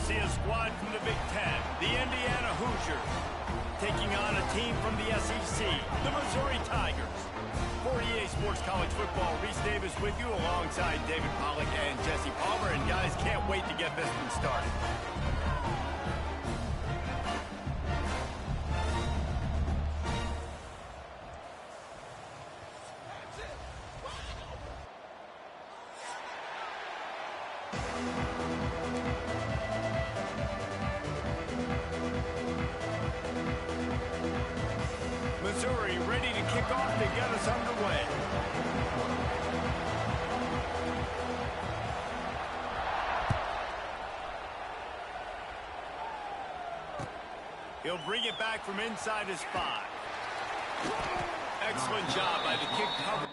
see a squad from the Big Ten, the Indiana Hoosiers, taking on a team from the SEC, the Missouri Tigers. For EA Sports College Football, Reese Davis with you alongside David Pollack and Jesse Palmer. And guys, can't wait to get this one started. Missouri ready to kick off to get us underway. He'll bring it back from inside his 5. Excellent job by the kick cover.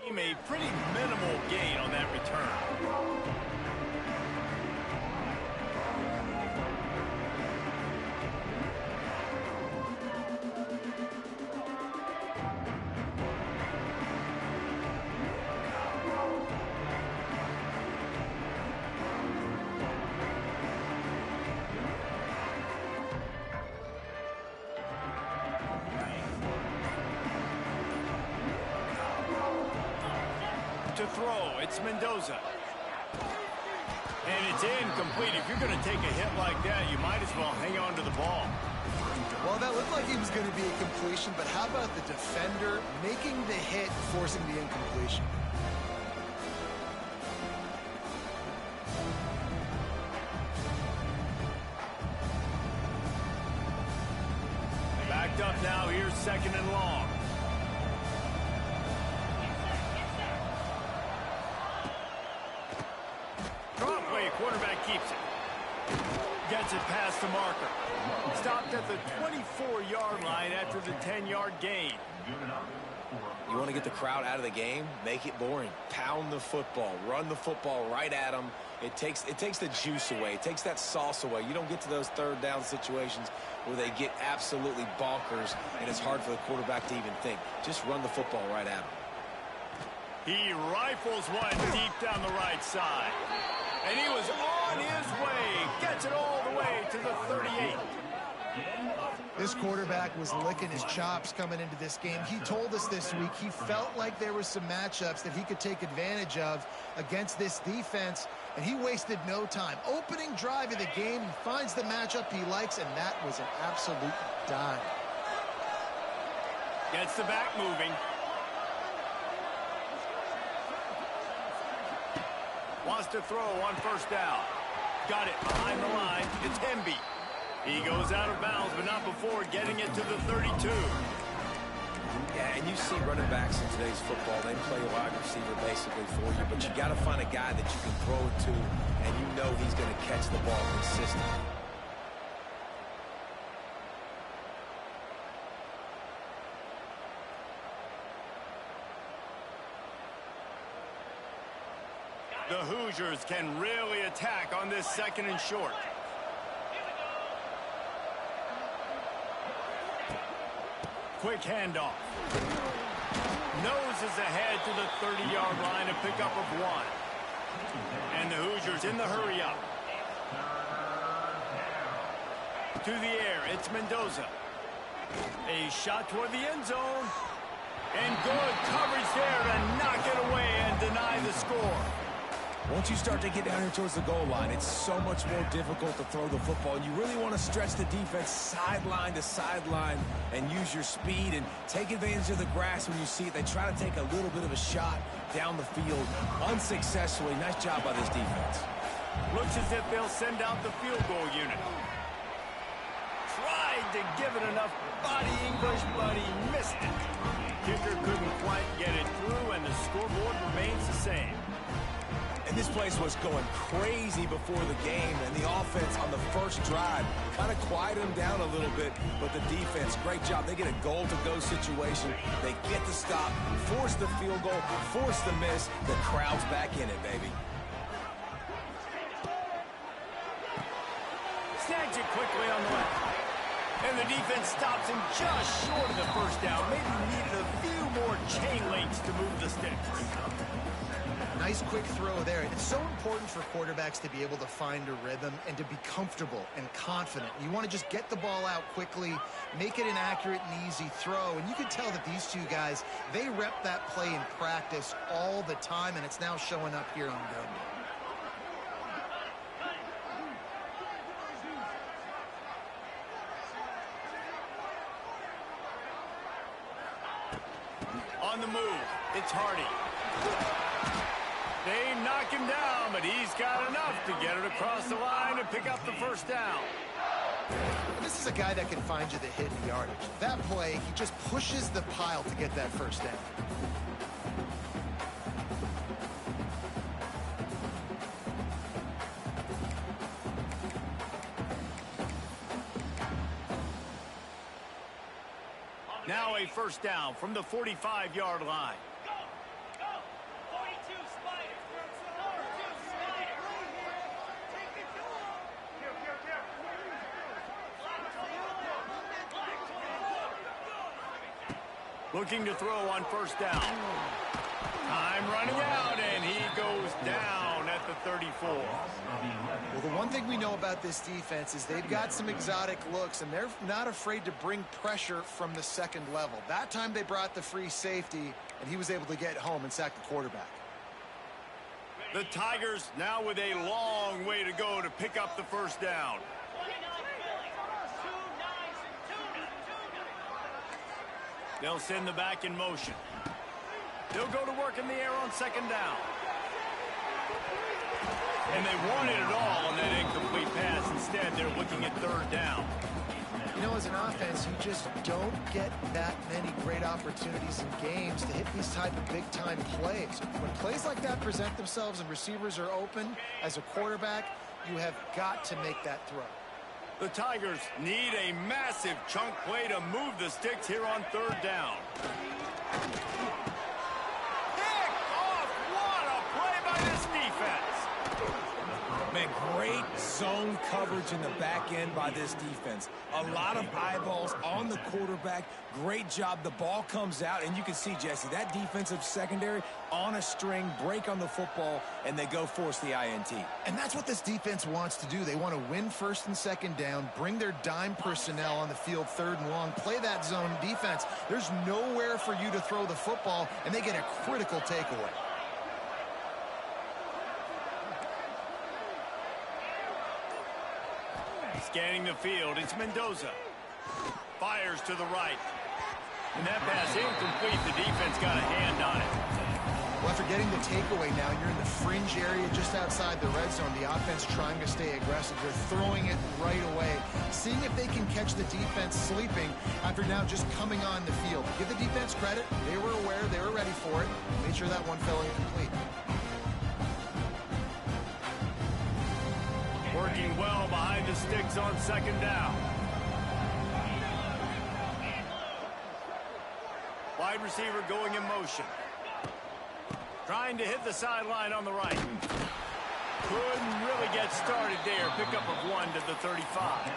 He made pretty minimal gain on that return. To throw, it's Mendoza. And it's incomplete. If you're going to take a hit like that, you might as well hang on to the ball. Well, that looked like he was going to be a completion, but how about the defender making the hit, forcing the incompletion? Backed up now, here's 2nd and long. Quarterback keeps it. Gets it past the marker. Stopped at the 24-yard line after the 10-yard gain. You want to get the crowd out of the game? Make it boring. Pound the football. Run the football right at them. It takes the juice away. It takes that sauce away. You don't get to those third down situations where they get absolutely bonkers and it's hard for the quarterback to even think. Just run the football right at them. He rifles one deep down the right side. And he was on his way. Gets it all the way to the 38. This quarterback was licking his chops coming into this game. He told us this week he felt like there were some matchups that he could take advantage of against this defense, and he wasted no time. Opening drive of the game, he finds the matchup he likes, and that was an absolute dime. Gets the back moving. Wants to throw on 1st down. Got it behind the line. It's Hemby. He goes out of bounds, but not before getting it to the 32. Yeah, and you see running backs in today's football, they play wide receiver basically for you, but you got to find a guy that you can throw it to, and you know he's going to catch the ball consistently. The Hoosiers can really attack on this 2nd and short. Quick handoff. Noses ahead to the 30-yard line to pick up of 1. And the Hoosiers in the hurry up. To the air, it's Mendoza. A shot toward the end zone. And good coverage there to knock it away and deny the score. Once you start to get down here towards the goal line, it's so much more difficult to throw the football. And you really want to stretch the defense sideline to sideline and use your speed and take advantage of the grass when you see it. They try to take a little bit of a shot down the field unsuccessfully. Nice job by this defense. Looks as if they'll send out the field goal unit. Tried to give it enough body English, but he missed it. Kicker couldn't quite get it through, and the scoreboard remains the same. And this place was going crazy before the game, and the offense on the first drive kind of quieted them down a little bit, but the defense, great job. They get a goal-to-go situation. They get the stop, force the field goal, force the miss. The crowd's back in it, baby. Snags it quickly on the left. And the defense stops him just short of the first down. Maybe needed a few more chain links to move the sticks. Nice quick throw there. It's so important for quarterbacks to be able to find a rhythm and to be comfortable and confident. You want to just get the ball out quickly, make it an accurate and easy throw. And you can tell that these two guys, they rep that play in practice all the time, and it's now showing up here on game day. On the move, it's Hardy. They knock him down, but he's got enough to get it across the line and pick up the first down. This is a guy that can find you the hidden yardage. That play, he just pushes the pile to get that first down. Now a first down from the 45-yard line. Looking to throw on first down. Time running out, and he goes down at the 34. Well, the one thing we know about this defense is they've got some exotic looks, and they're not afraid to bring pressure from the second level. That time they brought the free safety, and he was able to get home and sack the quarterback. The Tigers now with a long way to go to pick up the first down. They'll send the back in motion. They'll go to work in the air on second down. And they wanted it all on that incomplete pass. Instead, they're looking at third down. You know, as an offense, you just don't get that many great opportunities in games to hit these type of big-time plays. When plays like that present themselves and receivers are open, as a quarterback, you have got to make that throw. The Tigers need a massive chunk play to move the sticks here on third down. Pick off! What a play by this defense! Man, great zone coverage in the back end by this defense. A lot of eyeballs on the quarterback. Great job. The ball comes out, and you can see, Jesse, that defensive secondary on a string, break on the football, and they go force the INT. And that's what this defense wants to do. They want to win first and second down, bring their dime personnel on the field third and long, play that zone defense. There's nowhere for you to throw the football, and they get a critical takeaway. Scanning the field, it's Mendoza. Fires to the right. And that pass incomplete. The defense got a hand on it. Well, after getting the takeaway now, you're in the fringe area just outside the red zone. The offense trying to stay aggressive. They're throwing it right away, seeing if they can catch the defense sleeping after now just coming on the field. Give the defense credit. They were aware. They were ready for it. Made sure that one fell incomplete. Working well behind the sticks on second down. Wide receiver going in motion. Trying to hit the sideline on the right. Couldn't really get started there. Pickup of 1 to the 35.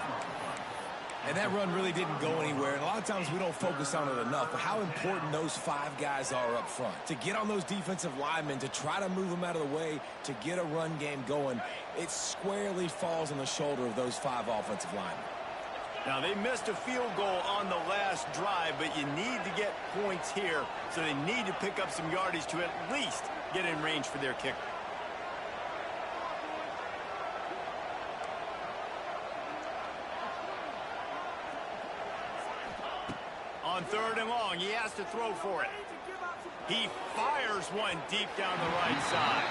And that run really didn't go anywhere. And a lot of times we don't focus on it enough. But how important those 5 guys are up front. To get on those defensive linemen, to try to move them out of the way, to get a run game going, it squarely falls on the shoulder of those 5 offensive linemen. Now, they missed a field goal on the last drive, but you need to get points here, so they need to pick up some yardage to at least get in range for their kicker. On 3rd and long, he has to throw for it. He fires one deep down the right side.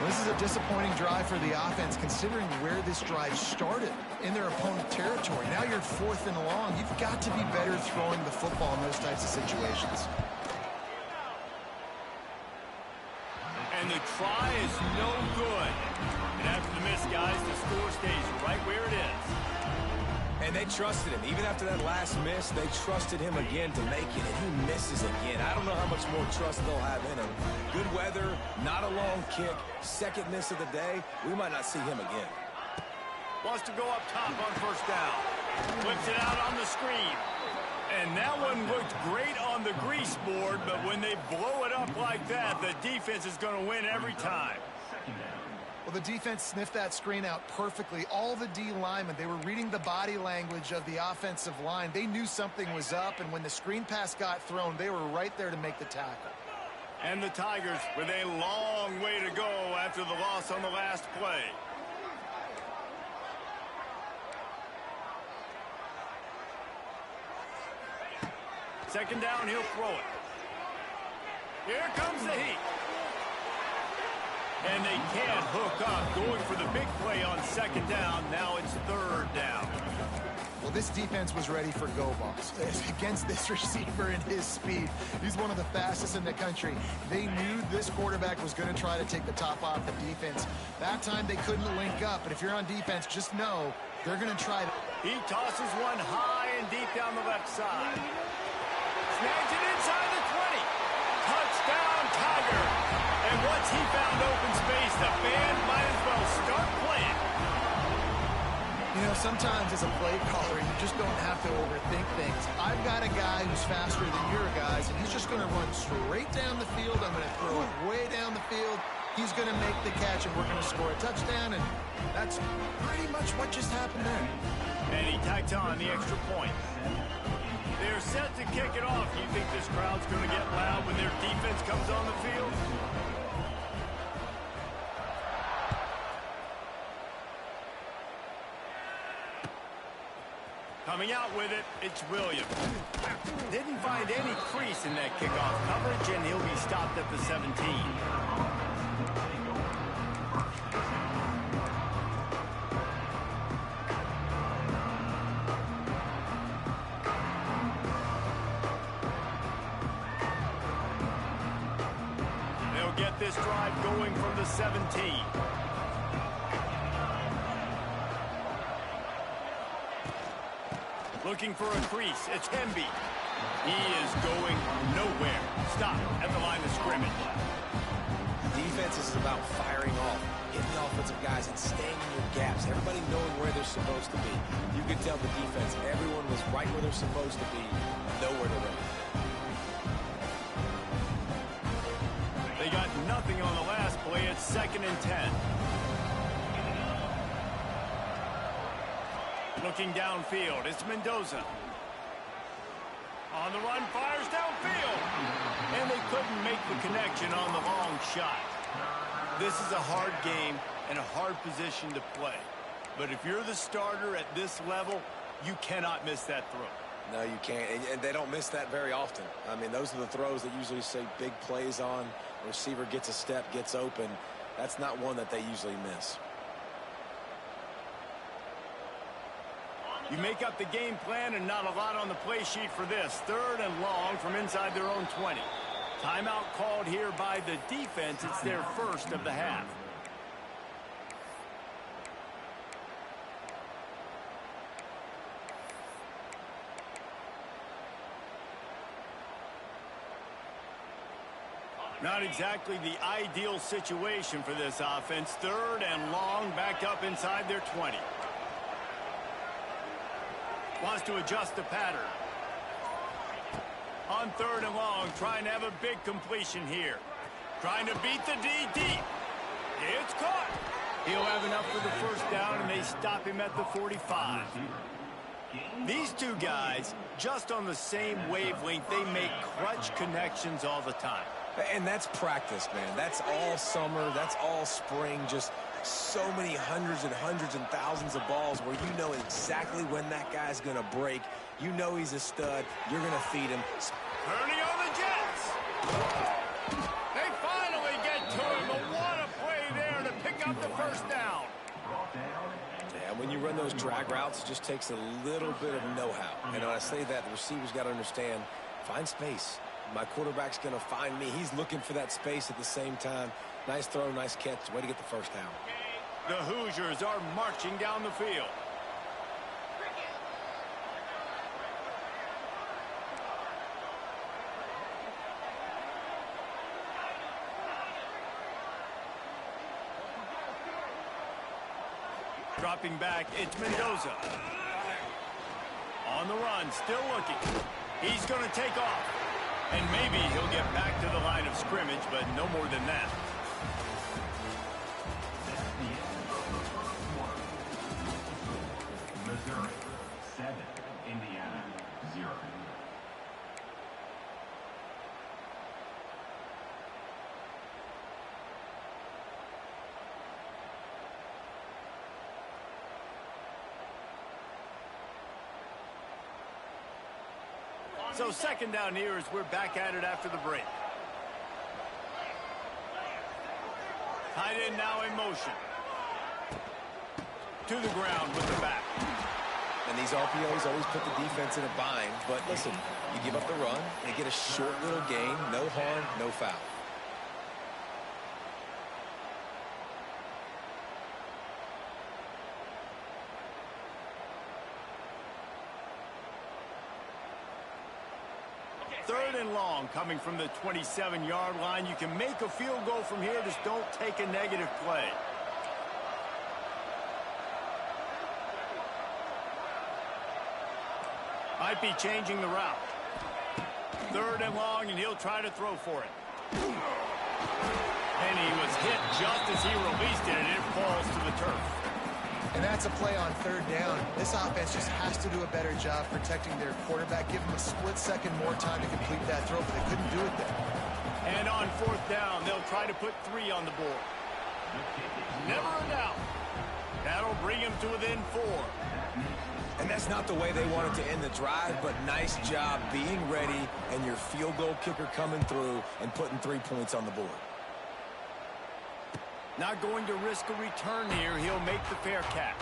This is a disappointing drive for the offense, considering where this drive started in their opponent territory. Now you're 4th and long. You've got to be better throwing the football in those types of situations. And the try is no good. And after the miss, guys, the score stays right where it is. And they trusted him. Even after that last miss, they trusted him again to make it, and he misses again. I don't know how much more trust they'll have in him. Good weather, not a long kick, 2nd miss of the day. We might not see him again. Wants to go up top on 1st down. Flips it out on the screen. And that one looked great on the grease board, but when they blow it up like that, the defense is going to win every time. Well, the defense sniffed that screen out perfectly. All the D linemen, they were reading the body language of the offensive line. They knew something was up, and when the screen pass got thrown, they were right there to make the tackle. And the Tigers with a long way to go after the loss on the last play. Second down, he'll throw it. Here comes the heat. And they can't hook up, going for the big play on 2nd down. Now it's 3rd down. Well, this defense was ready for go balls against this receiver and his speed. He's one of the fastest in the country. They knew this quarterback was going to try to take the top off the defense. That time they couldn't link up, but if you're on defense, just know they're going to try to. He tosses one high and deep down the left side. Snags it inside the 20. Touchdown, Tiger. And once he found open space, the band might as well start playing. You know, sometimes as a play caller, you just don't have to overthink things. I've got a guy who's faster than your guys, and he's just going to run straight down the field. I'm going to throw it way down the field. He's going to make the catch, and we're going to score a touchdown, and that's pretty much what just happened there. And he tacked on the extra point. They're set to kick it off. You think this crowd's going to get loud when their defense comes on the field? Coming out with it, it's Williams. Didn't find any crease in that kickoff coverage, and he'll be stopped at the 17. They'll get this drive going from the 17. Looking for a crease. It's Hemby. He is going nowhere. Stop at the line of scrimmage. Defense is about firing off, hitting the offensive guys, and staying in your gaps. Everybody knowing where they're supposed to be. You could tell the defense, everyone was right where they're supposed to be, nowhere to run. They got nothing on the last play. It's 2nd and 10. Looking downfield, it's Mendoza. On the run, fires downfield. And they couldn't make the connection on the long shot. This is a hard game and a hard position to play. But if you're the starter at this level, you cannot miss that throw. No, you can't. And they don't miss that very often. I mean, those are the throws that usually say big plays on. The receiver gets a step, gets open. That's not one that they usually miss. You make up the game plan and not a lot on the play sheet for this. 3rd and long from inside their own 20. Timeout called here by the defense. It's their first of the half. Not exactly the ideal situation for this offense. 3rd and long, back up inside their 20. Wants to adjust the pattern. On 3rd and long, trying to have a big completion here. Trying to beat the D deep. It's caught. He'll have enough for the first down, and they stop him at the 45. These two guys, just on the same wavelength, they make clutch connections all the time. And that's practice, man. That's all summer. That's all spring. Just so many hundreds and thousands of balls where you know exactly when that guy's going to break. You know he's a stud. You're going to feed him. Kearney on the Jets. They finally get to him, but what a play there to pick up the first down. Yeah, when you run those drag routes, it just takes a little bit of know-how. And when I say that, the receiver's got to understand, find space. My quarterback's going to find me. He's looking for that space at the same time. Nice throw, nice catch. Way to get the first down. The Hoosiers are marching down the field. Dropping back, it's Mendoza. On the run, still looking. He's going to take off. And maybe he'll get back to the line of scrimmage, but no more than that. Missouri 7, Indiana 0. So 2nd down here as we're back at it after the break. Tight end now in motion. To the ground with the back. And these RPOs always put the defense in a bind. But listen, you give up the run, they get a short little gain, no harm, no foul. Third and long coming from the 27-yard line. You can make a field goal from here. Just don't take a negative play. Might be changing the route. 3rd and long, and he'll try to throw for it. And he was hit just as he released it, and it falls to the turf. And that's a play on 3rd down. This offense just has to do a better job protecting their quarterback. Give them a split second more time to complete that throw, but they couldn't do it there. And on 4th down, they'll try to put 3 on the board. Never a doubt. That'll bring him to within 4. And that's not the way they wanted to end the drive, but nice job being ready and your field goal kicker coming through and putting 3 points on the board. Not going to risk a return here. He'll make the fair catch.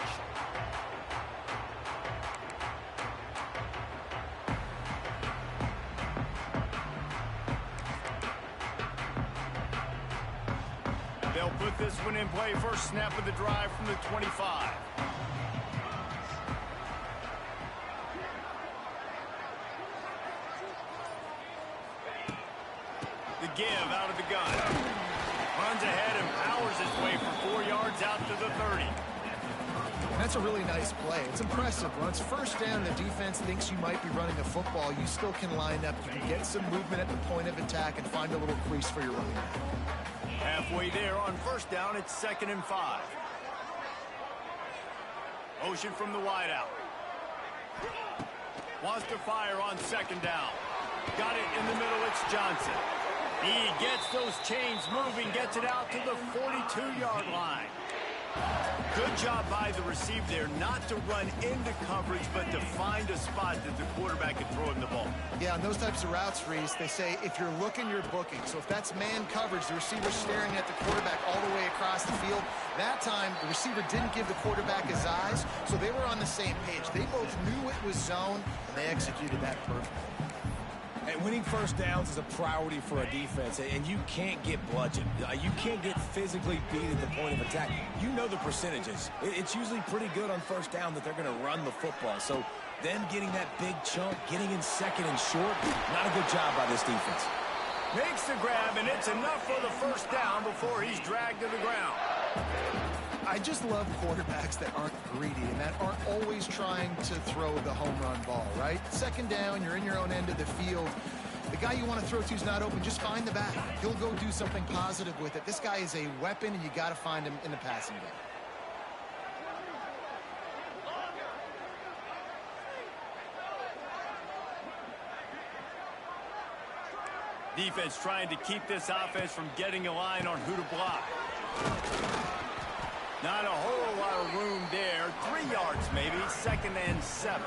They'll put this one in play. First snap of the drive from the 25. The give out of the gun. Runs ahead and powers his way for 4 yards out to the 30. And that's a really nice play. It's impressive. When it's first down, the defense thinks you might be running a football. You still can line up. You can get some movement at the point of attack and find a little crease for your running back. Halfway there on first down, it's 2nd and 5. Motion from the wideout. Wants to fire on 2nd down. Got it in the middle, it's Johnson. He gets those chains moving, gets it out to the 42-yard line. Good job by the receiver there, not to run into coverage, but to find a spot that the quarterback can throw him the ball. Yeah, on those types of routes, Reese, they say if you're looking, you're booking. So if that's man coverage, the receiver's staring at the quarterback all the way across the field. That time, the receiver didn't give the quarterback his eyes, so they were on the same page. They both knew it was zone, and they executed that perfectly. And winning first downs is a priority for a defense, and you can't get bludgeoned. You can't get physically beat at the point of attack. You know the percentages. It's usually pretty good on first down that they're going to run the football. So them getting that big chunk, getting in 2nd and short, not a good job by this defense. Makes the grab, and it's enough for the first down before he's dragged to the ground. I just love quarterbacks that aren't greedy and that aren't always trying to throw the home run ball, right? Second down, you're in your own end of the field. The guy you want to throw to is not open. Just find the back. He'll go do something positive with it. This guy is a weapon, and you got to find him in the passing game. Defense trying to keep this offense from getting a line on who to block. Not a whole lot of room there. 3 yards maybe, 2nd and 7.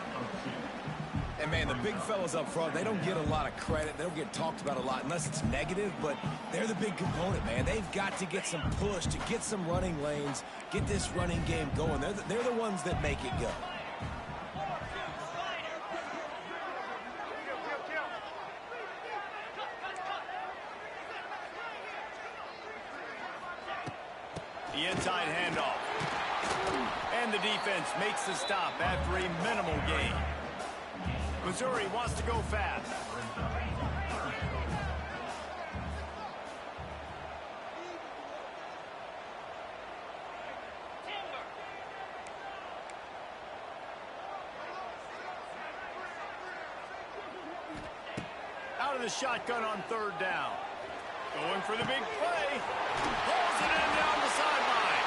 And, man, the big fellas up front, they don't get a lot of credit. They don't get talked about a lot unless it's negative, but they're the big component, man. They've got to get some push, to get some running lanes, get this running game going. They're the ones that make it go. The inside handoff. And the defense makes the stop after a minimal gain. Missouri wants to go fast. Out of the shotgun on 3rd down. Going for the big play. Pulls it in down the sideline.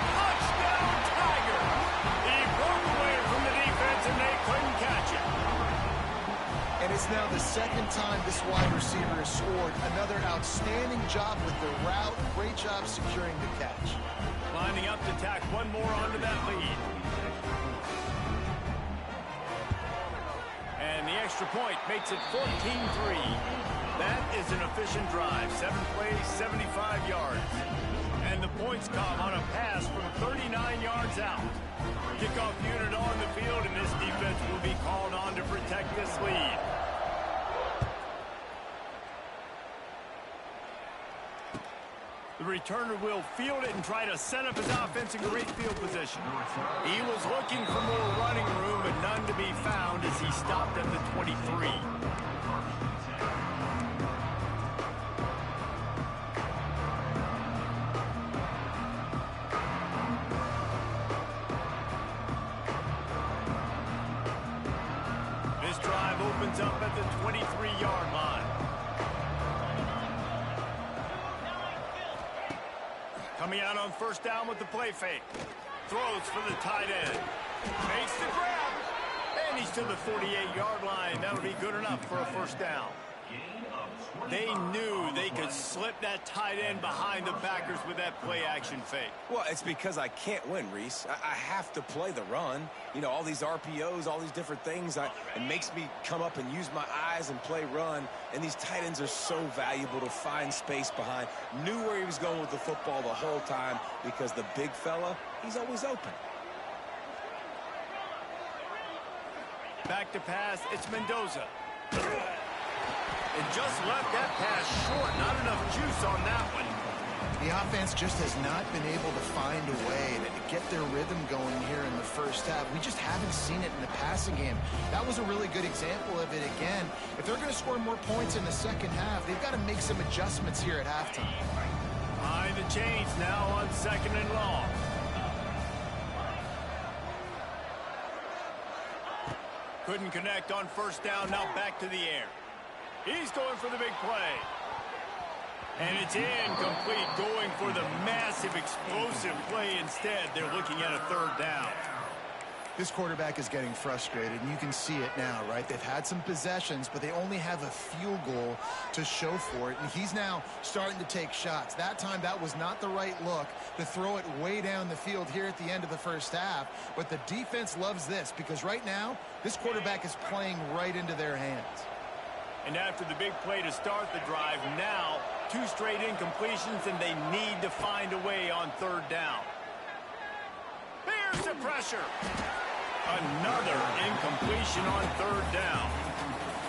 Touchdown, Tiger. He broke away from the defense and they couldn't catch it. And it's now the 2nd time this wide receiver has scored. Another outstanding job with the route. Great job securing the catch. Lining up to tack one more onto that lead. And the extra point makes it 14-3. That is an efficient drive. 7 plays, 75 yards. And the points come on a pass from 39 yards out. Kickoff unit on the field, and this defense will be called on to protect this lead. The returner will field it and try to set up his offense in great field position. He was looking for more running room, but none to be found as he stopped at the 23. This drive opens up at the 23-yard line. Coming out on 1st down with the play fake. Throws for the tight end. Makes the grab. And he's to the 48-yard line. That'll be good enough for a 1st down. They knew they could slip that tight end behind the backers with that play-action fake. Well, it's because I can't win, Reese. I have to play the run. You know, all these RPOs, all these different things. It makes me come up and use my eyes and play run. And these tight ends are so valuable to find space behind. Knew where he was going with the football the whole time because the big fella, he's always open. Back to pass, it's Mendoza. And just left that pass short. Not enough juice on that one. The offense just has not been able to find a way to get their rhythm going here in the 1st half. We just haven't seen it in the passing game. That was a really good example of it again. If they're going to score more points in the 2nd half, they've got to make some adjustments here at halftime. Behind the chains now on 2nd and long. Couldn't connect on 1st down. Now back to the air. He's going for the big play. And it's incomplete, going for the massive, explosive play instead. They're looking at a 3rd down. This quarterback is getting frustrated, and you can see it now, right? They've had some possessions, but they only have a field goal to show for it, and he's now starting to take shots. That time, that was not the right look to throw it way down the field here at the end of the 1st half, but the defense loves this because right now, this quarterback is playing right into their hands. And after the big play to start the drive, now 2 straight incompletions, and they need to find a way on 3rd down. There's the pressure. Another incompletion on 3rd down.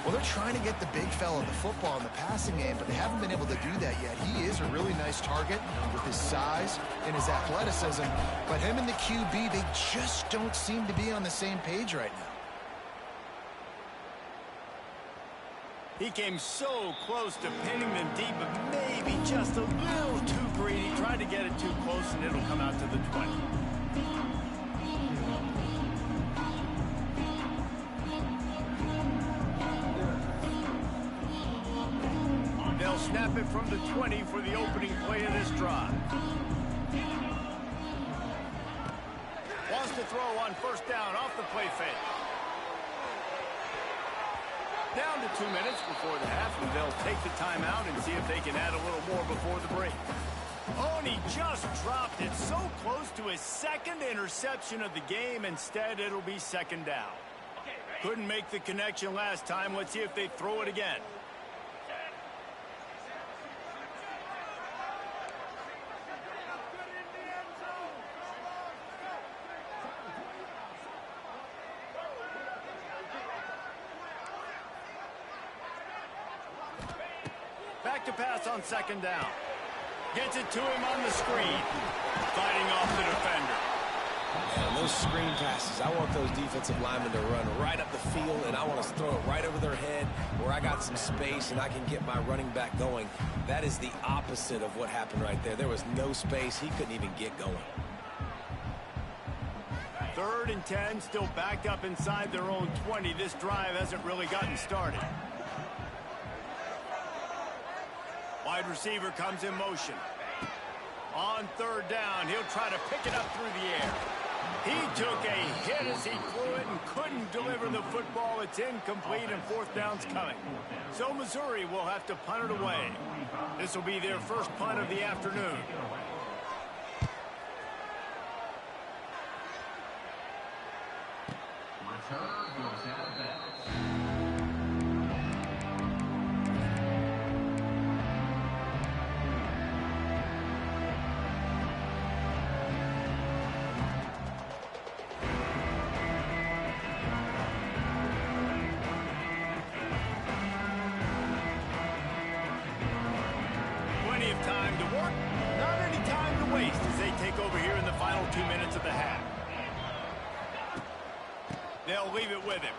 Well, they're trying to get the big fella the football in the passing game, but they haven't been able to do that yet. He is a really nice target with his size and his athleticism, but him and the QB, they just don't seem to be on the same page right now. He came so close to pinning them deep, but maybe just a little too greedy. Tried to get it too close, and it'll come out to the 20. They'll snap it from the 20 for the opening play of this drive. Wants to throw on first down off the play fake. Down to 2 minutes before the half, and they'll take the timeout and see if they can add a little more before the break. Oh, and he just dropped it so close to his second interception of the game. Instead, it'll be second down. Couldn't make the connection last time. Let's see if they throw it again. Back to pass on second down. Gets it to him on the screen. Fighting off the defender. And those screen passes, I want those defensive linemen to run right up the field, and I want to throw it right over their head where I got some space and I can get my running back going. That is the opposite of what happened right there. There was no space. He couldn't even get going. 3rd and 10, still backed up inside their own 20. This drive hasn't really gotten started. Wide receiver comes in motion. On 3rd down, he'll try to pick it up through the air. He took a hit as he threw it and couldn't deliver the football. It's incomplete, and 4th down's coming. So Missouri will have to punt it away. This will be their first punt of the afternoon. Return goes out of bounds. Plenty of time to work, not any time to waste as they take over here in the final 2 minutes of the half. They'll leave it with him.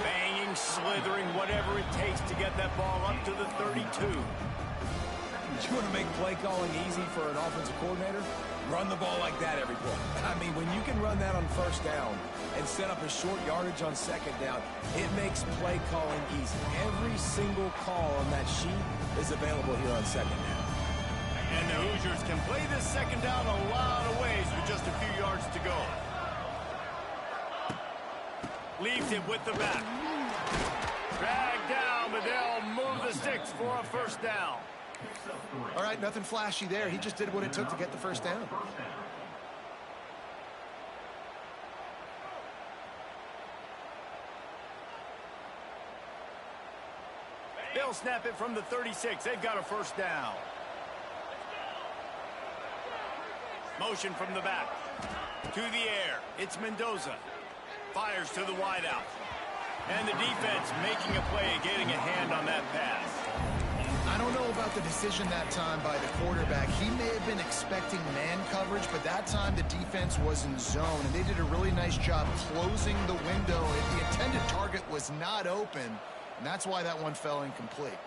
Banging, slithering, whatever it takes to get that ball up to the 32. You want to make play calling easy for an offensive coordinator? Run the ball like that every play. I mean, when you can run that on first down and set up a short yardage on second down, it makes play calling easy. Every single call on that sheet is available here on second down. And the Hoosiers can play this second down a lot of ways with just a few yards to go. Leaves it with the back. Dragged down, but they'll move the sticks for a first down. All right, nothing flashy there. He just did what it took to get the first down. They'll snap it from the 36. They've got a first down. Motion from the back. To the air. It's Mendoza. Fires to the wideout. And the defense making a play, getting a hand on that pass. I don't know about the decision that time by the quarterback. He may have been expecting man coverage, but that time the defense was in zone, and they did a really nice job closing the window. The intended target was not open, and that's why that one fell incomplete.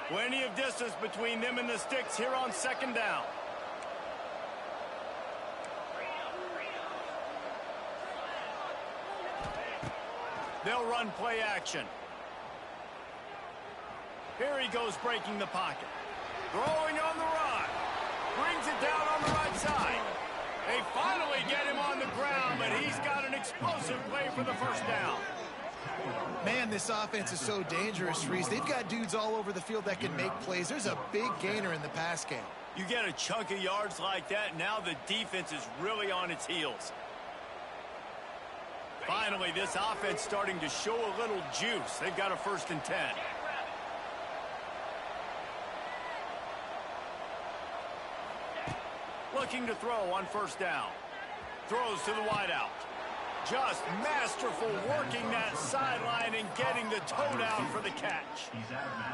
Plenty of distance between them and the sticks here on second down. They'll run play action. Here he goes breaking the pocket. Throwing on the run. Brings it down on the right side. They finally get him on the ground, but he's got an explosive play for the first down. Man, this offense is so dangerous, Reese. They've got dudes all over the field that can make plays. There's a big gainer in the pass game. You get a chunk of yards like that, now the defense is really on its heels. Finally, this offense starting to show a little juice. They've got a 1st and 10. Looking to throw on first down. Throws to the wideout. Just masterful working that sideline and getting the toe down for the catch.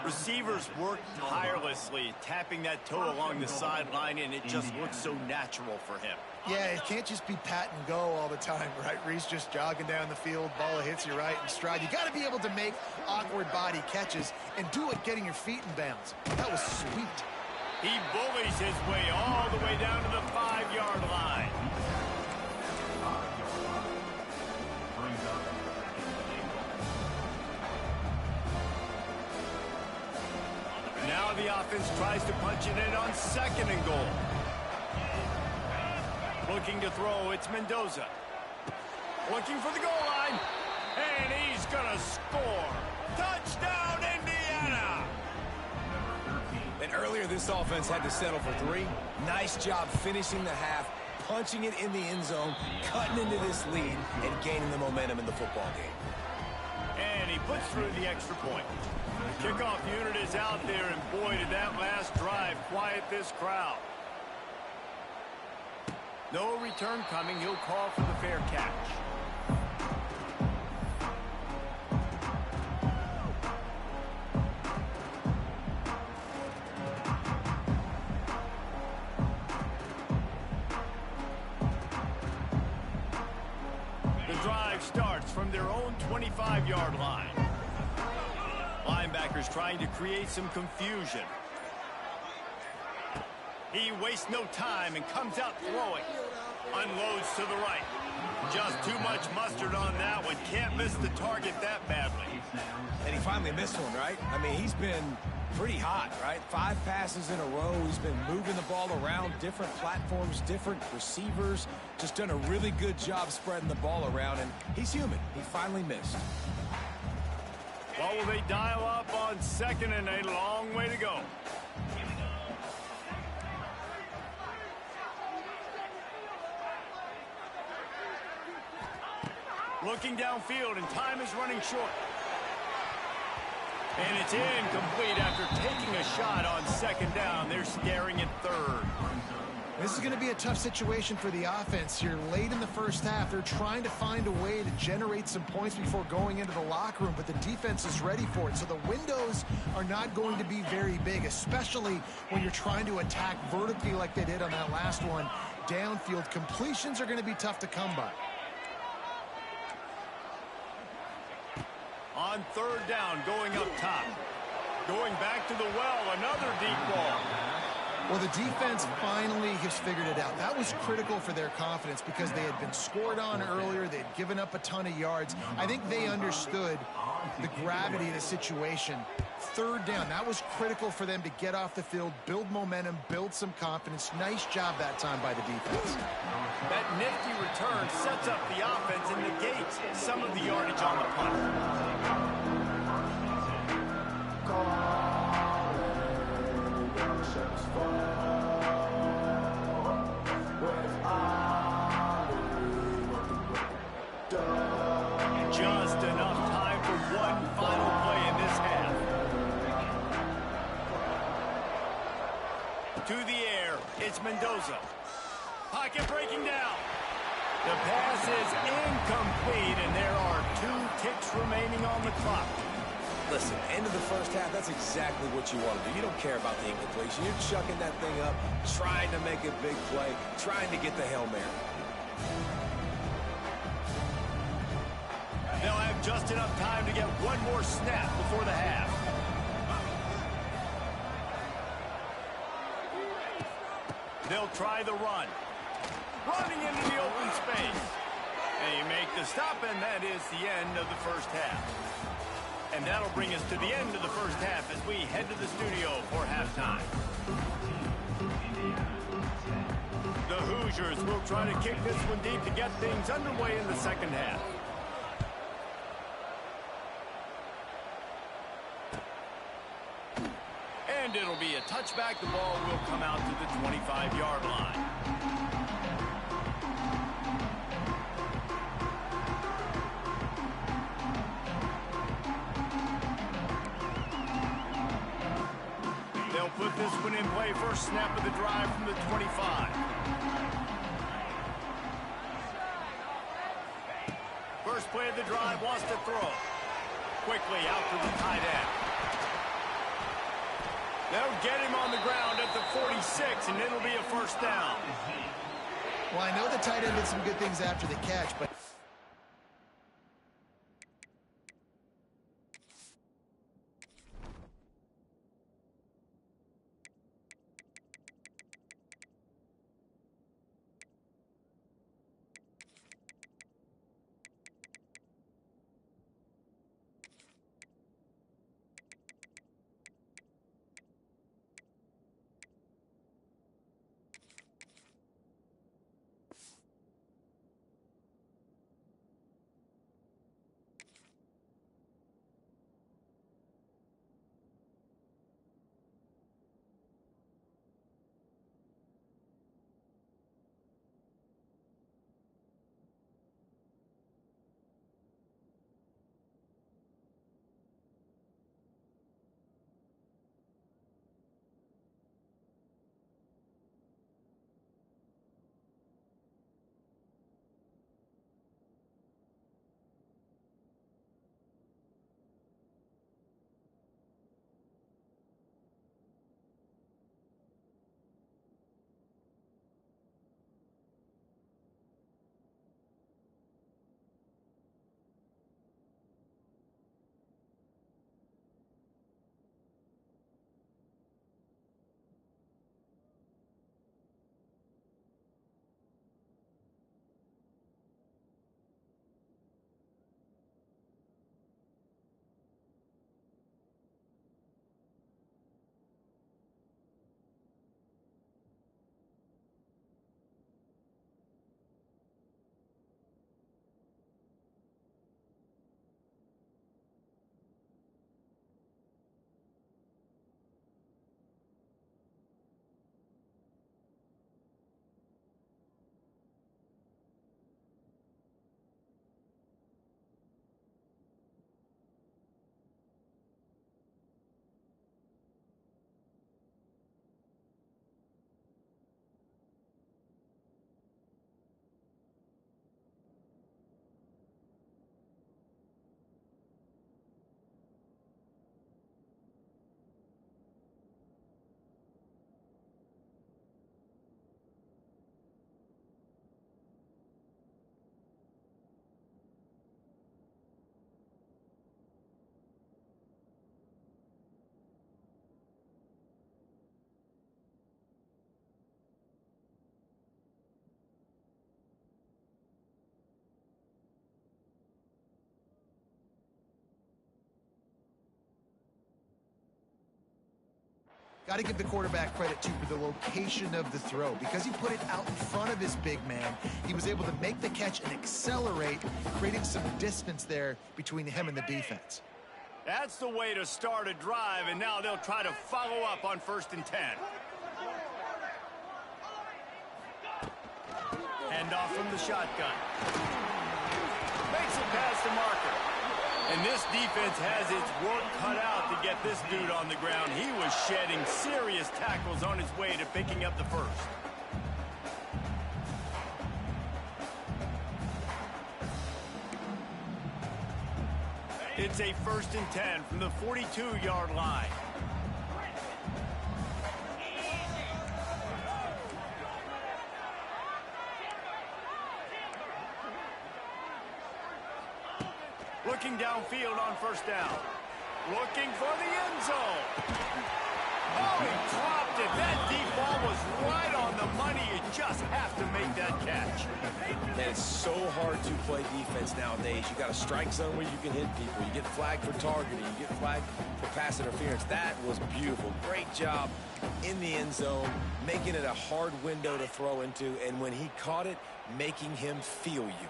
Receivers work tirelessly, tapping that toe along the sideline, and it just looks so natural for him. Yeah, it can't just be pat and go all the time, right? Reese just jogging down the field, ball hits you right in stride. You got to be able to make awkward body catches and do it getting your feet in bounds. That was sweet. He bullies his way all the way down to the 5-yard line. Now the offense tries to punch it in on 2nd and goal. Looking to throw, it's Mendoza. Looking for the goal line, and he's going to score. Touchdown, Indiana! And earlier, this offense had to settle for 3. Nice job finishing the half, punching it in the end zone, cutting into this lead, and gaining the momentum in the football game. And he puts through the extra point. The kickoff unit is out there, and boy, did that last drive quiet this crowd. No return coming. He'll call for the fair catch. The drive starts from their own 25-yard line. Linebackers trying to create some confusion. He wastes no time and comes out throwing. Unloads to the right. Just too much mustard on that one. Can't miss the target that badly. And he finally missed one, right? I mean, he's been pretty hot, right? 5 passes in a row. He's been moving the ball around, different platforms, different receivers. Just done a really good job spreading the ball around, and he's human. He finally missed. What will they dial up on 2nd and a long way to go? Looking downfield, and time is running short. And it's incomplete after taking a shot on 2nd down. They're staring at 3rd. This is going to be a tough situation for the offense here. Late in the first half, they're trying to find a way to generate some points before going into the locker room, but the defense is ready for it. So the windows are not going to be very big, especially when you're trying to attack vertically like they did on that last one. Downfield completions are going to be tough to come by. On 3rd down, going up top. Going back to the well, another deep ball. Well, the defense finally has figured it out. That was critical for their confidence because they had been scored on earlier. They had given up a ton of yards. I think they understood the gravity of the situation. 3rd down, that was critical for them to get off the field, build momentum, build some confidence. Nice job that time by the defense. That nifty return sets up the offense and negates some of the yardage on the punt. Just enough time for one final play in this half. To the air, it's Mendoza. Pocket breaking down. The pass is incomplete, and there are 2 ticks remaining on the clock. Listen, end of the first half, that's exactly what you want to do. You don't care about the incompletion. You're chucking that thing up, trying to make a big play, trying to get the Hail Mary. They'll have just enough time to get one more snap before the half. They'll try the run. Running into the open space. They make the stop, and that is the end of the first half. And that'll bring us to the end of the first half as we head to the studio for halftime. The Hoosiers will try to kick this one deep to get things underway in the second half. And it'll be a touchback. The ball will come out to the 25-yard line. They'll put this one in play. First snap of the drive from the 25. play of the drive wants to throw. Quickly out to the tight end. They'll get him on the ground at the 46, and it'll be a first down. Well, I know the tight end did some good things after the catch, but got to give the quarterback credit, too, for the location of the throw. Because he put it out in front of his big man, he was able to make the catch and accelerate, creating some distance there between him and the defense. That's the way to start a drive, and now they'll try to follow up on 1st and 10. Handoff from the shotgun. Makes it past the marker. And this defense has its work cut out to get this dude on the ground. He was shedding serious tackles on his way to picking up the first. It's a 1st and 10 from the 42-yard line. Looking downfield on 1st down. Looking for the end zone. Oh, he dropped it. That deep ball was right on the money. You just have to make that catch. Man, it's so hard to play defense nowadays. You got a strike zone where you can hit people. You get flagged for targeting. You get flagged for pass interference. That was beautiful. Great job in the end zone, making it a hard window to throw into, and when he caught it, making him feel you.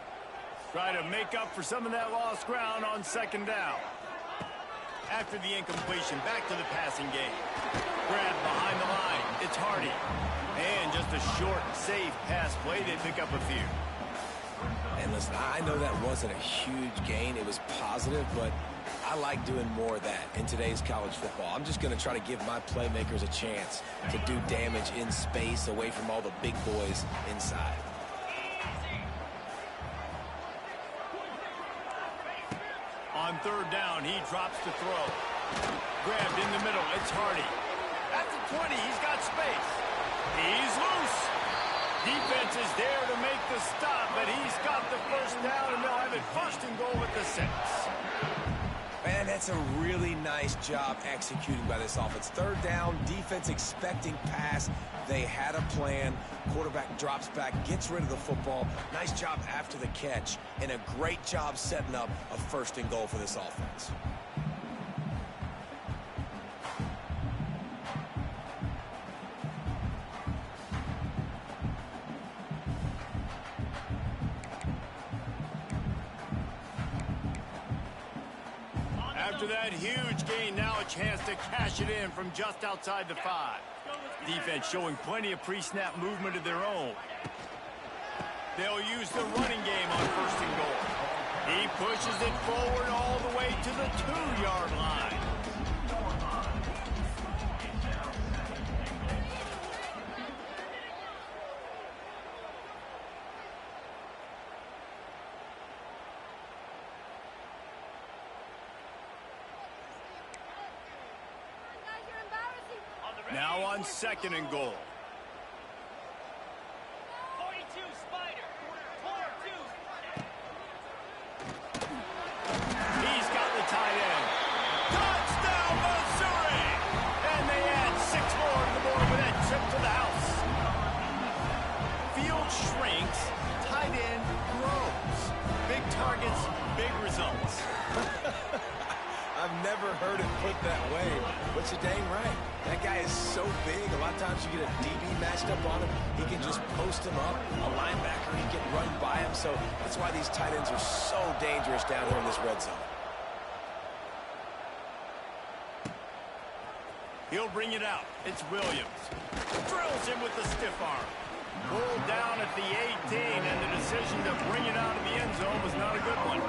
Try to make up for some of that lost ground on 2nd down. After the incompletion, back to the passing game. Grab behind the line. It's Hardy. And just a short, safe pass play. They pick up a few. And listen, I know that wasn't a huge gain. It was positive, but I like doing more of that in today's college football. I'm just going to try to give my playmakers a chance to do damage in space away from all the big boys inside. On third down, he drops to throw. Grabbed in the middle. It's Hardy. At the 20, he's got space. He's loose. Defense is there to make the stop, but he's got the first down, and they'll have it first and goal at the 6. Man, that's a really nice job executing by this offense. Third down, defense expecting pass. They had a plan. Quarterback drops back, gets rid of the football. Nice job after the catch, and a great job setting up a first and goal for this offense. After that huge gain, now a chance to cash it in from just outside the 5. Defense showing plenty of pre-snap movement of their own. They'll use the running game on first and goal. He pushes it forward all the way to the 2-yard line. Now on second and goal. 42 Spider. 4-2. He's got the tight end. Touchdown, Missouri! And they add 6 more to the board with that trip to the house. Field shrinks, tight end grows. Big targets, big results. I've never heard it put that way, but you're dang right. That guy is so big. A lot of times you get a DB matched up on him. He can just post him up. A linebacker, he can run by him. So that's why these tight ends are so dangerous down here in this red zone. He'll bring it out. It's Williams. Drills him with the stiff arm. Pulled down at the 18, and the decision to bring it out of the end zone was not a good one.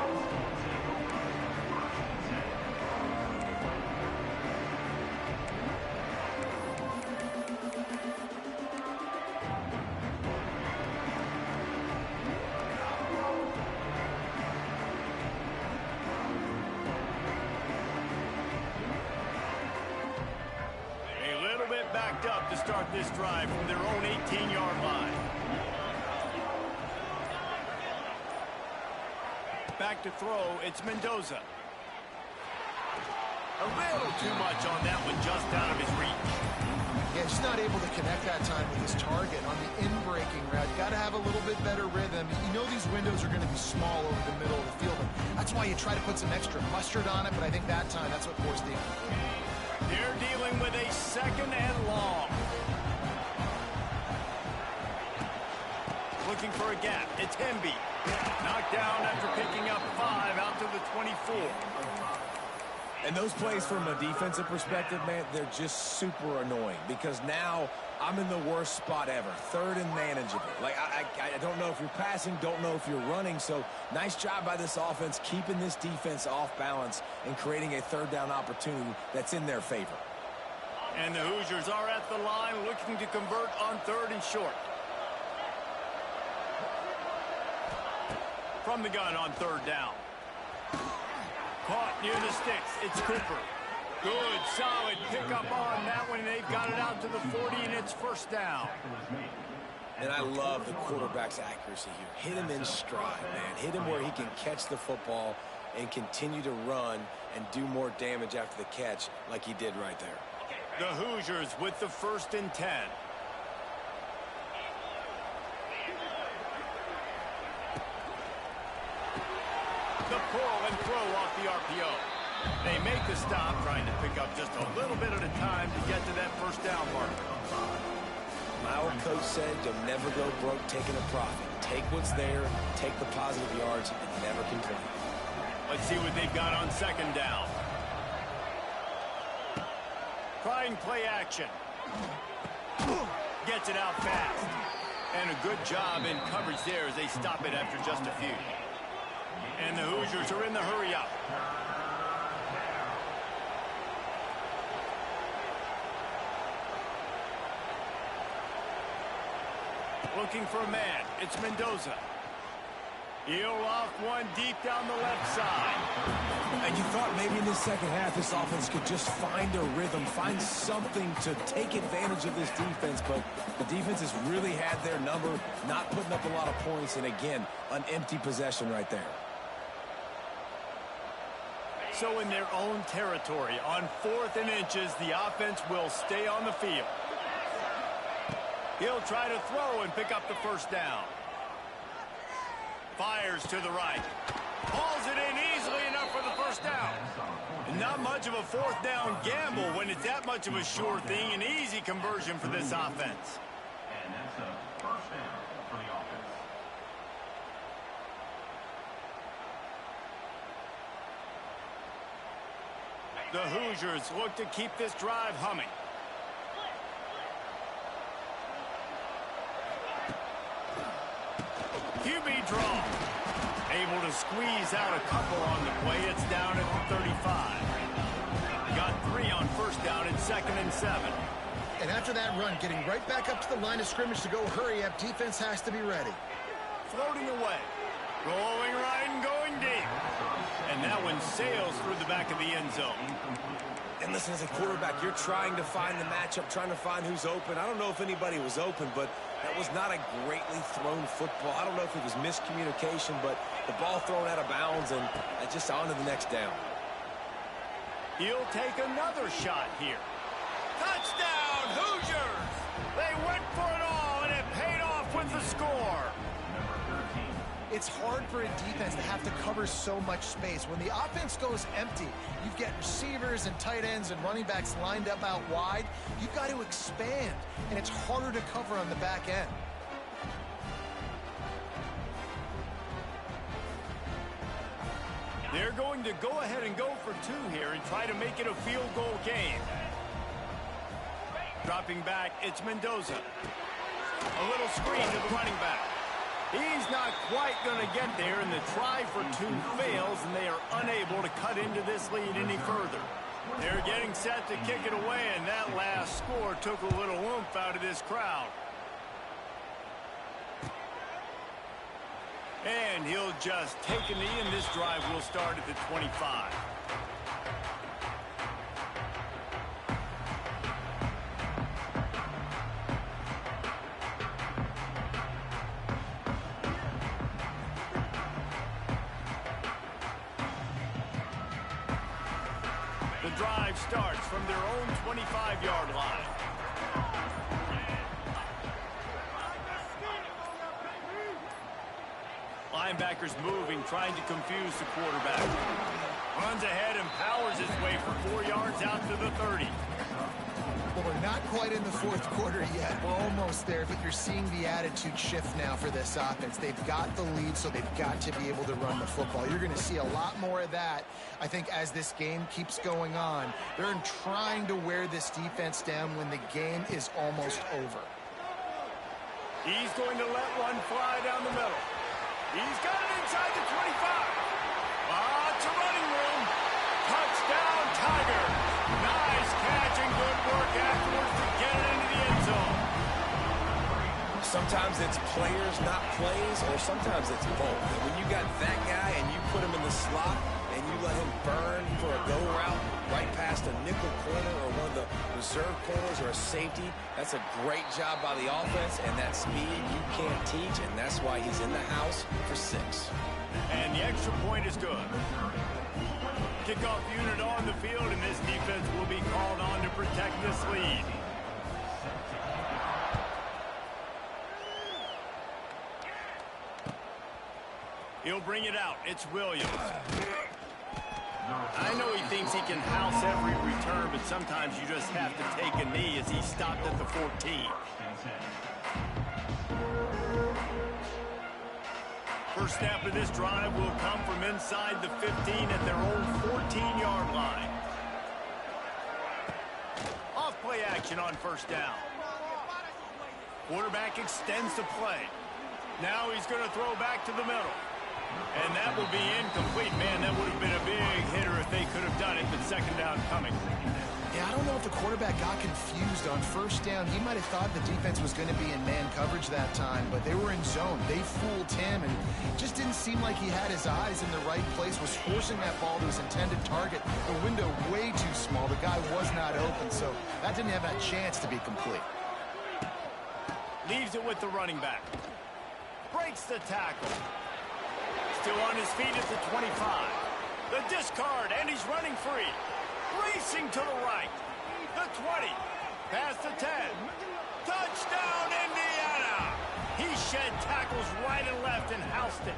Backed up to start this drive from their own 18-yard line. Back to throw, it's Mendoza. A little too much on that one, just out of his reach. Yeah, just not able to connect that time with his target on the in-breaking route. Got to have a little bit better rhythm. You know these windows are going to be small over the middle of the field. That's why you try to put some extra mustard on it, but I think that time that's what forced the incompletion. They're dealing with a second and long. Looking for a gap. It's Hemby. Knocked down after picking up 5 out to the 24. And those plays from a defensive perspective, man, they're just super annoying because now I'm in the worst spot ever. Third and manageable. Like, I don't know if you're passing, don't know if you're running. So nice job by this offense keeping this defense off balance and creating a third down opportunity that's in their favor. And the Hoosiers are at the line looking to convert on third and short. From the gun on third down. Caught near the sticks. It's Cooper. Good, solid pickup on that one. They've got it out to the 40, and it's first down. And I love the quarterback's accuracy here. Hit him in stride, man. Hit him where he can catch the football and continue to run and do more damage after the catch like he did right there. The Hoosiers with the 1st and 10. The pull and throw off the RPO. They make the stop, trying to pick up just a little bit at a time to get to that first down mark. My old coach said you'll never go broke taking a profit. Take what's there, take the positive yards, and never complain. Let's see what they've got on second down. Trying play action. Gets it out fast. And a good job in coverage there as they stop it after just a few. And the Hoosiers are in the hurry-up. Looking for a man. It's Mendoza. He'll off one deep down the left side. And you thought maybe in the second half this offense could just find a rhythm, find something to take advantage of this defense, but the defense has really had their number, not putting up a lot of points, and again, an empty possession right there. So in their own territory, on 4th and inches, the offense will stay on the field. He'll try to throw and pick up the first down. Fires to the right. Hauls it in easily enough for the first down. And not much of a 4th down gamble when it's that much of a sure thing. An easy conversion for this offense. And that's a first down for the offense. The Hoosiers look to keep this drive humming. QB draw. Able to squeeze out a couple on the play. It's down at the 35. Got 3 on first down and 2nd and 7. And after that run, getting right back up to the line of scrimmage to go hurry up, defense has to be ready. Floating away. Rolling right and going deep. And that one sails through the back of the end zone. And listen, as a quarterback, you're trying to find the matchup, trying to find who's open. I don't know if anybody was open, but that was not a greatly thrown football. I don't know if it was miscommunication, but the ball thrown out of bounds and just on to the next down. He'll take another shot here. Touchdown, Hoosiers! They went for it all, and it paid off with the score. It's hard for a defense to have to cover so much space. When the offense goes empty, you've got receivers and tight ends and running backs lined up out wide. You've got to expand, and it's harder to cover on the back end. They're going to go ahead and go for 2 here and try to make it a field goal game. Dropping back, it's Mendoza. A little screen to the running back. He's not quite going to get there, and the try for 2 fails, and they are unable to cut into this lead any further. They're getting set to kick it away, and that last score took a little oomph out of this crowd. And he'll just take a knee, and this drive will start at the 25. The drive starts from their own 25-yard line. Linebackers moving, trying to confuse the quarterback. Runs ahead and powers his way for 4 yards out to the 30. Well, we're not quite in the 4th quarter yet. We're almost there, but you're seeing the attitude shift now for this offense. They've got the lead, so they've got to be able to run the football. You're going to see a lot more of that, I think, as this game keeps going on. They're trying to wear this defense down when the game is almost over. He's going to let one fly down the middle. He's got it inside the 25. Lots of running room. Touchdown, Tigers. Nice catch and good work afterwards to get it into the end zone. Sometimes it's players, not plays, or sometimes it's both. And when you got that guy and you put him in the slot and you let him burn for a go route right past a nickel corner or one of the reserve corners or a safety, that's a great job by the offense, and that speed you can't teach, and that's why he's in the house for 6. And the extra point is good. Kickoff unit on the field, and this defense will be called on to protect this lead. He'll bring it out. It's Williams. I know he thinks he can house every return, but sometimes you just have to take a knee as he stopped at the 14. First snap of this drive will come from inside the 15 at their own 14-yard line. Off play action on first down. Quarterback extends the play. Now he's going to throw back to the middle. And that will be incomplete. Man, that would have been a big hitter if they could have done it, but second down coming. Yeah, I don't know know if the quarterback got confused on first down. He might have thought the defense was going to be in man coverage that time, but they were in zone. They fooled him, and it just didn't seem like he had his eyes in the right place, was forcing that ball to his intended target. The window way too small. The guy was not open, so that didn't have that chance to be complete. Leaves it with the running back. Breaks the tackle. Still on his feet at the 25. The discard, and he's running free. Racing to the right. The 20. Past the 10. Touchdown, Indiana! He shed tackles right and left and housed it.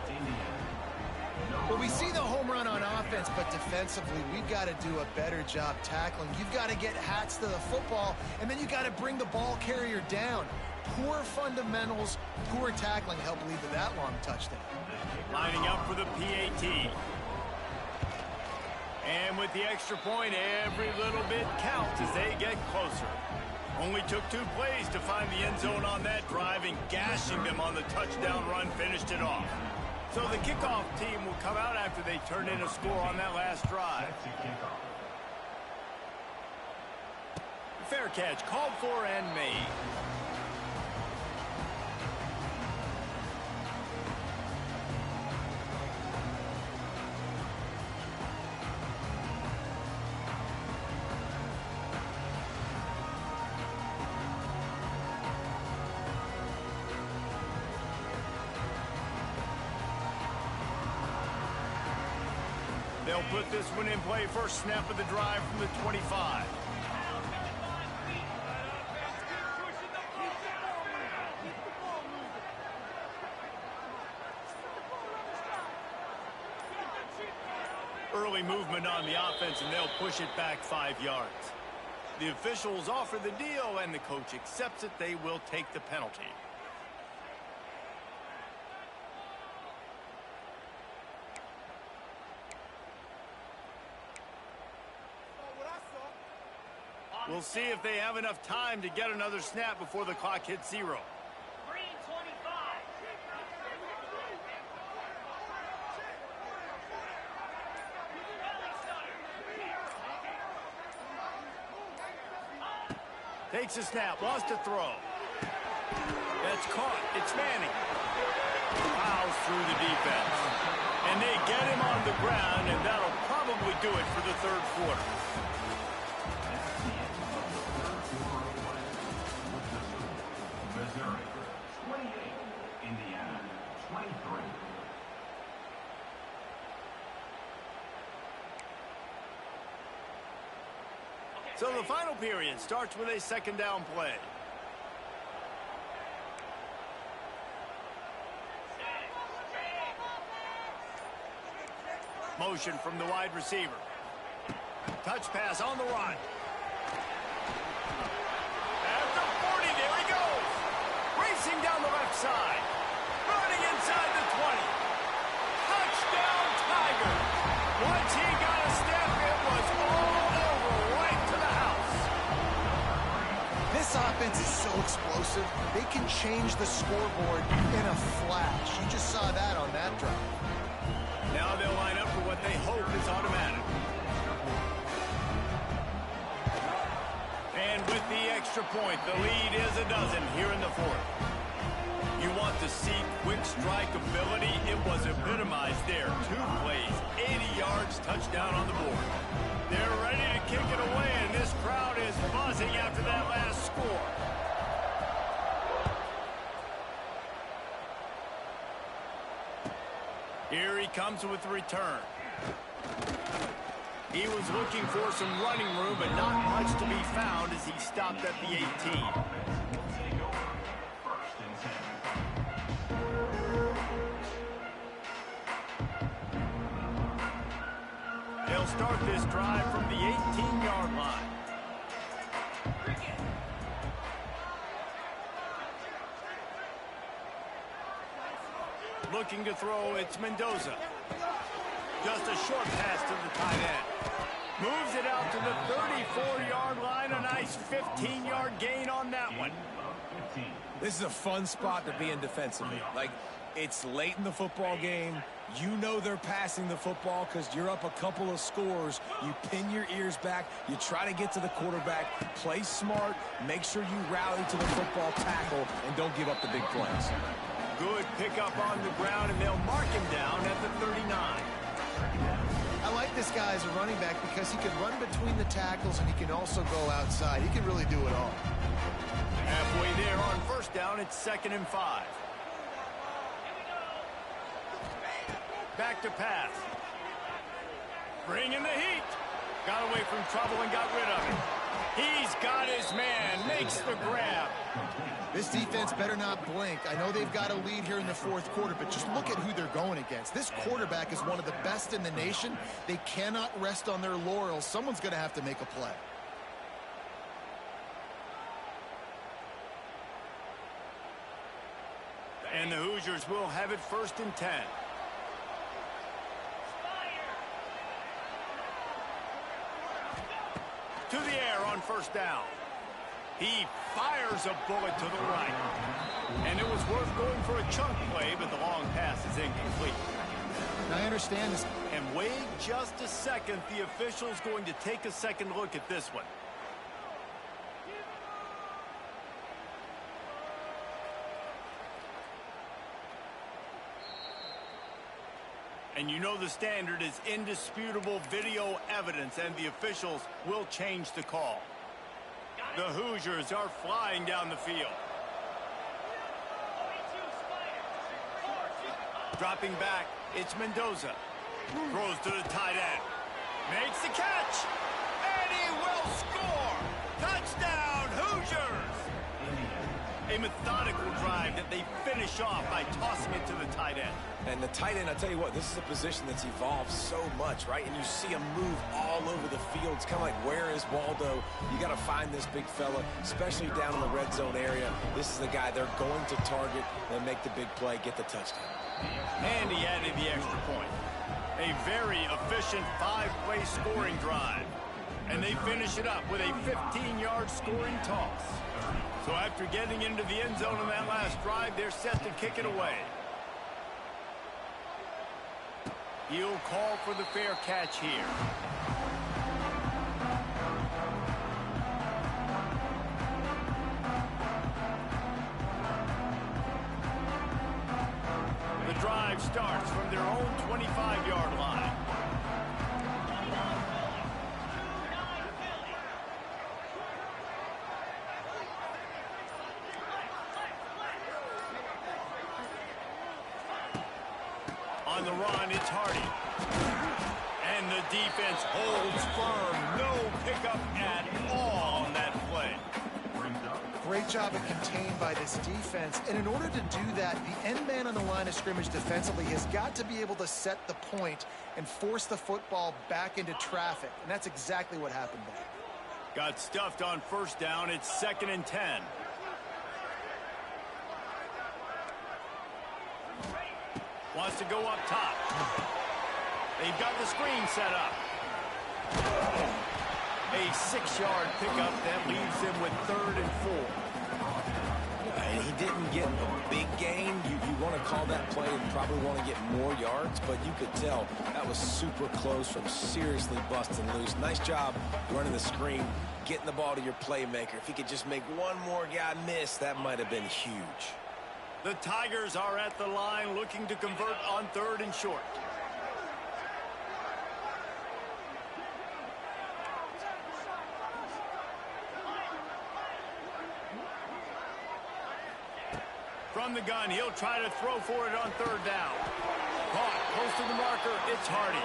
Well, we see the home run on offense, but defensively, we've got to do a better job tackling. You've got to get hats to the football, and then you got to bring the ball carrier down. Poor fundamentals, poor tackling helped lead to that long touchdown. Lining up for the PAT. And with the extra point, every little bit counts as they get closer. Only took 2 plays to find the end zone on that drive, and gashing them on the touchdown run finished it off. So the kickoff team will come out after they turn in a score on that last drive. Fair catch called for and made. They'll put this one in play first snap of the drive from the 25. Early movement on the offense, and they'll push it back 5 yards. The officials offer the deal, and the coach accepts it. They will take the penalty. We'll see if they have enough time to get another snap before the clock hits 0. Green 25. Takes a snap, lost a throw. That's caught. It's Manning. Fouls through the defense. And they get him on the ground, and that'll probably do it for the third quarter. Missouri 28, Indiana 23. So the final period starts with a second down play. Motion from the wide receiver. Touch pass on the run. At the 40, there he goes. Racing down the left side. Running inside the 20. Touchdown, Tigers. Once he got a step, it was all over, right to the house. This offense is so explosive, they can change the scoreboard in a flash. You just saw that on that drive. Now they'll line up for what they hope is automatic. And with the extra point, the lead is a dozen here in the fourth. You want to see quick strike ability? It was epitomized there. 2 plays, 80 yards, touchdown on the board. They're ready to kick it away, and this crowd is buzzing after that last score. Here he comes with the return. He was looking for some running room, but not much to be found as he stopped at the 18. They'll start this drive from the 18-yard line. Looking to throw, it's Mendoza. Just a short pass to the tight end. Moves it out to the 34-yard line. A nice 15-yard gain on that one. This is a fun spot to be in defensively. Like, It's late in the football game. You know they're passing the football because you're up a couple of scores. You pin your ears back. You try to get to the quarterback. Play smart. Make sure you rally to the football tackle and don't give up the big plays. Good pickup on the ground, and they'll mark him down at the 39. I like this guy as a running back because he can run between the tackles and he can also go outside. He can really do it all. Halfway there on first down, it's 2nd and 5. Back to pass. Bringing the heat. Got away from trouble and got rid of it. He's got his man. Makes the grab. This defense better not blink. I know they've got a lead here in the 4th quarter, but just look at who they're going against. This quarterback is one of the best in the nation. They cannot rest on their laurels. Someone's going to have to make a play. And the Hoosiers will have it 1st and 10. To the air on first down. He fires a bullet to the right. And it was worth going for a chunk play, but the long pass is incomplete. Now, I understand this. And wait just a second. The official's going to take a second look at this one. And you know the standard is indisputable video evidence, and the officials will change the call. The Hoosiers are flying down the field. Dropping back, it's Mendoza. Throws to the tight end. Makes the catch. And he will score. Touchdown, Hoosiers. A methodical drive that they finish off by tossing it to the tight end. And the tight end, I tell you what, this is a position that's evolved so much, right? And you see him move all over the field. It's kind of like, where is Waldo? You got to find this big fella, especially down in the red zone area. This is the guy they're going to target and make the big play, get the touchdown. And he added the extra point. A very efficient 5-play scoring drive. And they finish it up with a 15-yard scoring toss. So after getting into the end zone on that last drive, they're set to kick it away. He'll call for the fair catch here. The drive starts from their own 25-yard line. On the run, it's Hardy. And the defense holds firm. No pickup at all on that play. Great job of contained by this defense. And in order to do that, the end man on the line of scrimmage defensively has got to be able to set the point and force the football back into traffic. And that's exactly what happened there. Got stuffed on first down. It's 2nd and 10. Wants to go up top. They've got the screen set up. A 6-yard pickup that leaves them with 3rd and 4. And he didn't get a big gain. You want to call that play and probably want to get more yards, but you could tell that was super close from seriously busting loose. Nice job running the screen, getting the ball to your playmaker. If he could just make one more guy miss, that might have been huge. The Tigers are at the line looking to convert on 3rd and short. From the gun, he'll try to throw for it on 3rd down. Caught close to the marker, it's Hardy.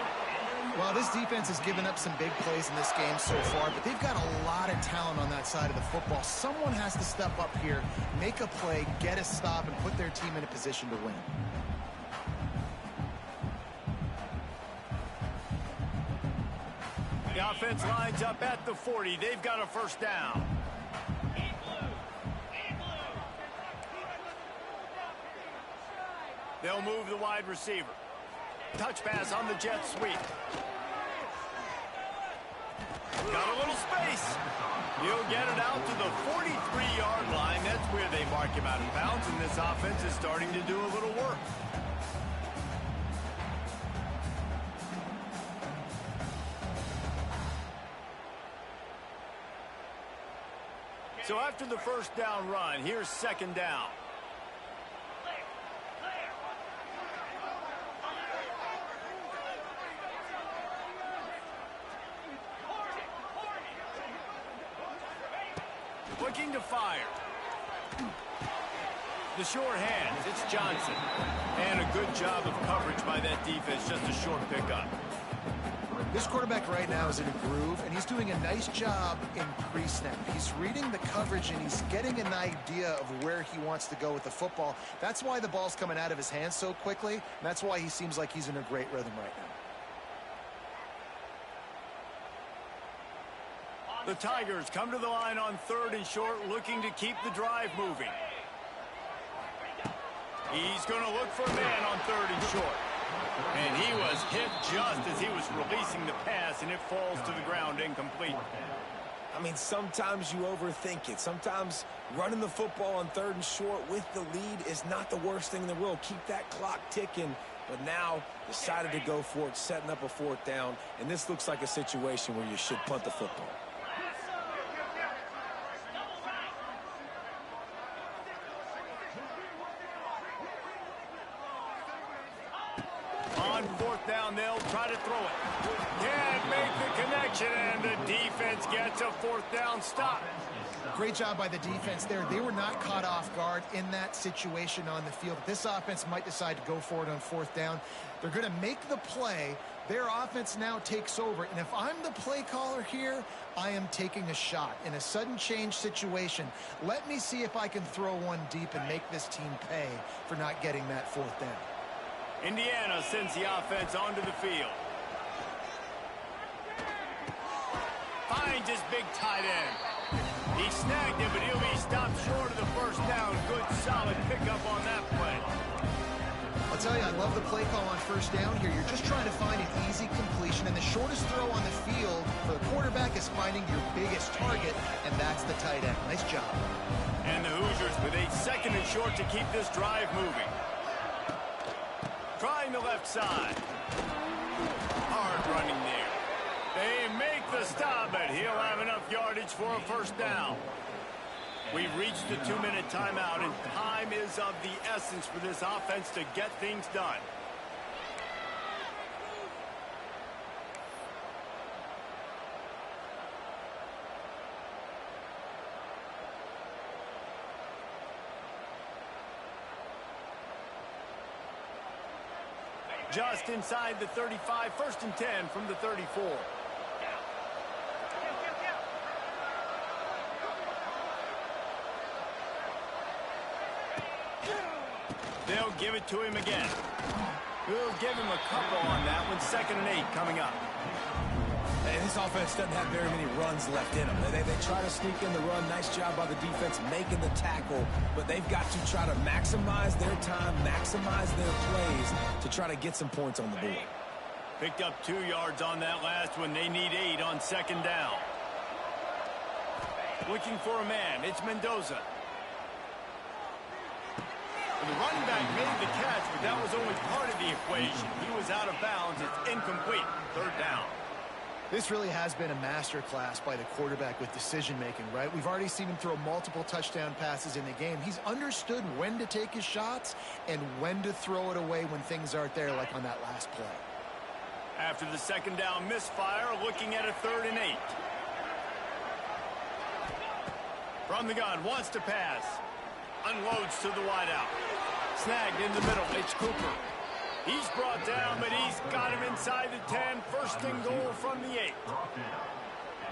Well, this defense has given up some big plays in this game so far, but they've got a lot of talent on that side of the football. Someone has to step up here, make a play, get a stop, and put their team in a position to win. The offense lines up at the 40. They've got a 1st down. They'll move the wide receiver. Touch pass on the jet sweep. Got a little space. He'll get it out to the 43-yard line. That's where they mark him out of bounds, and this offense is starting to do a little work. So after the first down run, here's second down. Looking to fire. The short hands, it's Johnson. And a good job of coverage by that defense, just a short pickup. This quarterback right now is in a groove, and he's doing a nice job in pre-snap. He's reading the coverage, and he's getting an idea of where he wants to go with the football. That's why the ball's coming out of his hands so quickly, and that's why he seems like he's in a great rhythm right now. The Tigers come to the line on 3rd and short, looking to keep the drive moving. He's going to look for a man on 3rd and short. And he was hit just as he was releasing the pass, and it falls to the ground incomplete. I mean, sometimes you overthink it. Sometimes running the football on 3rd and short with the lead is not the worst thing in the world. Keep that clock ticking. But now decided to go for it, setting up a 4th down. And this looks like a situation where you should punt the football. On 4th down, they'll try to throw it. Can't make the connection, and the defense gets a 4th down stop. Great job by the defense there. They were not caught off guard in that situation on the field. This offense might decide to go for it on 4th down. They're going to make the play. Their offense now takes over. And if I'm the play caller here, I am taking a shot. In a sudden change situation, let me see if I can throw one deep and make this team pay for not getting that 4th down. Indiana sends the offense onto the field. Finds his big tight end. He snagged it, but he'll be stopped short of the 1st down. Good, solid pickup on that play. I'll tell you, I love the play call on 1st down here. You're just trying to find an easy completion, and the shortest throw on the field for the quarterback is finding your biggest target, and that's the tight end. Nice job. And the Hoosiers with a 2nd and short to keep this drive moving. Trying the left side. Hard running there. They make the stop, but he'll have enough yardage for a 1st down. We've reached the 2-minute timeout, and time is of the essence for this offense to get things done. Just inside the 35, 1st and 10 from the 34. They'll give it to him again. We'll give him a couple on that one. 2nd and 8 coming up. And this offense doesn't have very many runs left in them. They try to sneak in the run. Nice job by the defense making the tackle. But they've got to try to maximize their time, maximize their plays to try to get some points on the board. Picked up 2 yards on that last one. They need 8 on 2nd down. Looking for a man. It's Mendoza. The running back made the catch, but that was only part of the equation. He was out of bounds. It's incomplete. 3rd down. This really has been a masterclass by the quarterback with decision-making, right? We've already seen him throw multiple touchdown passes in the game. He's understood when to take his shots and when to throw it away when things aren't there, like on that last play. After the 2nd down misfire, looking at a 3rd and 8. From the gun, wants to pass. Unloads to the wideout. Snagged in the middle. It's Cooper. He's brought down, but he's got him inside the 10. 1st and goal from the 8.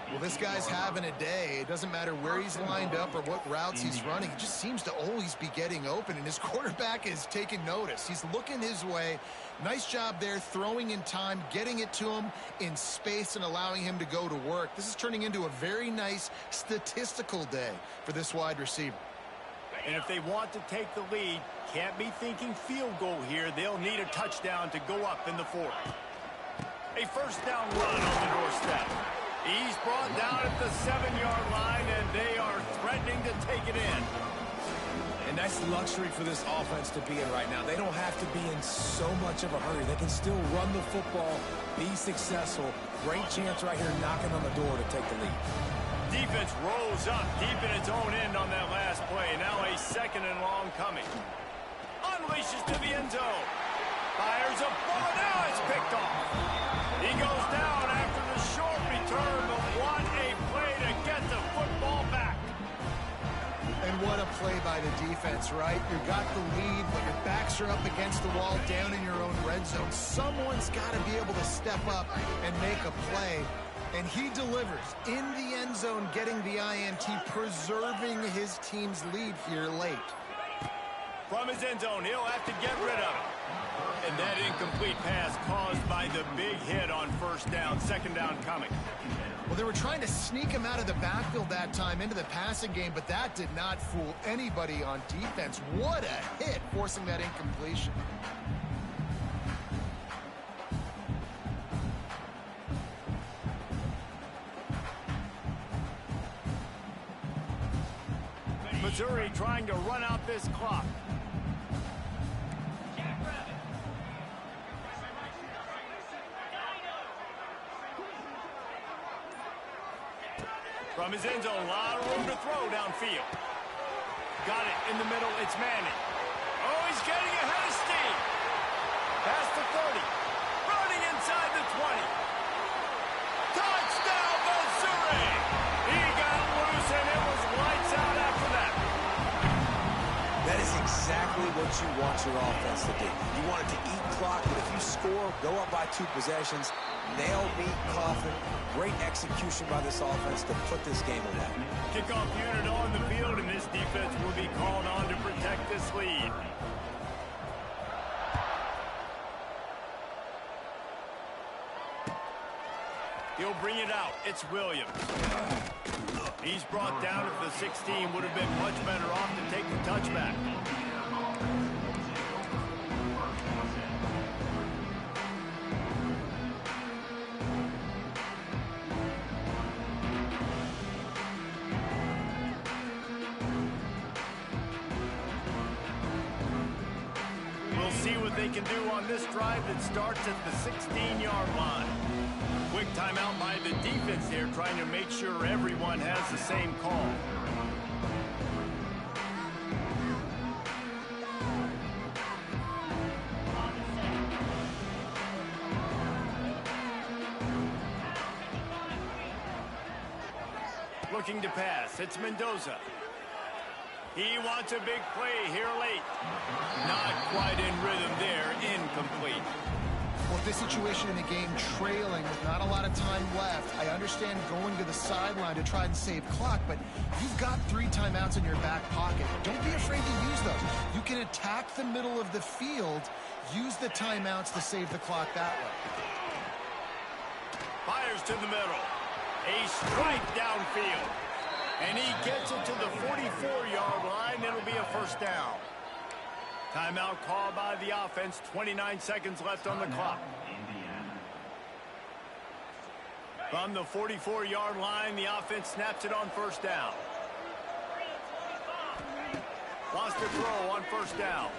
Well, this guy's having a day. It doesn't matter where he's lined up or what routes he's running. He just seems to always be getting open, and his quarterback is taking notice. He's looking his way. Nice job there, throwing in time, getting it to him in space and allowing him to go to work. This is turning into a very nice statistical day for this wide receiver. And if they want to take the lead, can't be thinking field goal here. They'll need a touchdown to go up in the 4th. A 1st down run on the doorstep. He's brought down at the 7-yard line, and they are threatening to take it in. And that's luxury for this offense to be in right now. They don't have to be in so much of a hurry. They can still run the football, be successful. Great chance right here knocking on the door to take the lead. Defense rolls up deep in its own end on that last play. Now a 2nd and long coming. Unleashes to the end zone. Fires a bullet. Now it's picked off. He goes down after the short return, but what a play to get the football back. And what a play by the defense, right? You got the lead, but your backs are up against the wall down in your own red zone. Someone's got to be able to step up and make a play. And he delivers in the end zone, getting the INT, preserving his team's lead here late. From his end zone, he'll have to get rid of it. And that incomplete pass caused by the big hit on 1st down, 2nd down coming. Well, they were trying to sneak him out of the backfield that time into the passing game, but that did not fool anybody on defense. What a hit, forcing that incompletion. Missouri trying to run out this clock. From his end zone, a lot of room to throw downfield. Got it in the middle, it's Manning. Oh, he's getting ahead of steam. Past the 30. Running inside the 20. Touchdown, Missouri! He got loose, and it was lights out after that. That is exactly what you want your offense to do. You want it to eat clock, but if you score, go up by 2 possessions, nail beat Coffin. Great execution by this offense to put this game away. Kickoff unit on the field, and this defense will be called on to protect this lead. He'll bring it out. It's Williams. He's brought down at the 16. Would have been much better off to take the touchback. We'll see what they can do on this drive that starts at the 16-yard line. Quick timeout by the defense there, trying to make sure everyone has the same call. Looking to pass, it's Mendoza. He wants a big play here late. Not quite in rhythm there, incomplete. Well, this situation in the game, trailing with not a lot of time left, I understand going to the sideline to try and save clock, but you've got 3 timeouts in your back pocket. Don't be afraid to use those. You can attack the middle of the field, use the timeouts to save the clock that way. Fires to the middle. A strike downfield. And he gets it to the 44-yard line. It'll be a 1st down. Timeout called by the offense. 29 seconds left on the clock. From the 44-yard line, the offense snaps it on 1st down. Lost a throw on 1st down.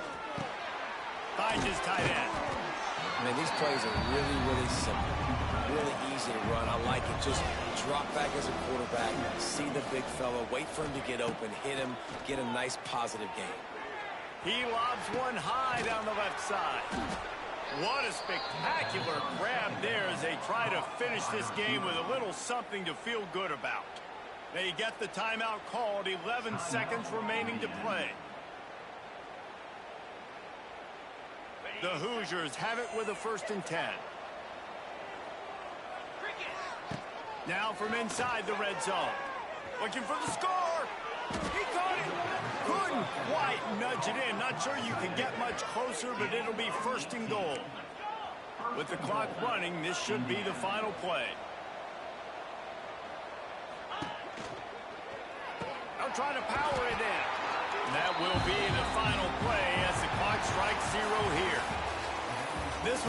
Finds his tight end. I mean, these plays are really, really simple. Really easy to run. I like it. Just drop back as a quarterback, see the big fella, wait for him to get open, hit him, get a nice positive game. He lobs one high down the left side. What a spectacular grab there as they try to finish this game with a little something to feel good about. They get the timeout called, 11 seconds remaining to play. The Hoosiers have it with a 1st and 10. Now from inside the red zone. Looking for the score. He caught it. Couldn't quite nudge it in. Not sure you can get much closer, but it'll be 1st and goal. With the clock running, this should be the final play. They'll try to power it in. That will be the final play as the clock strikes 0 here.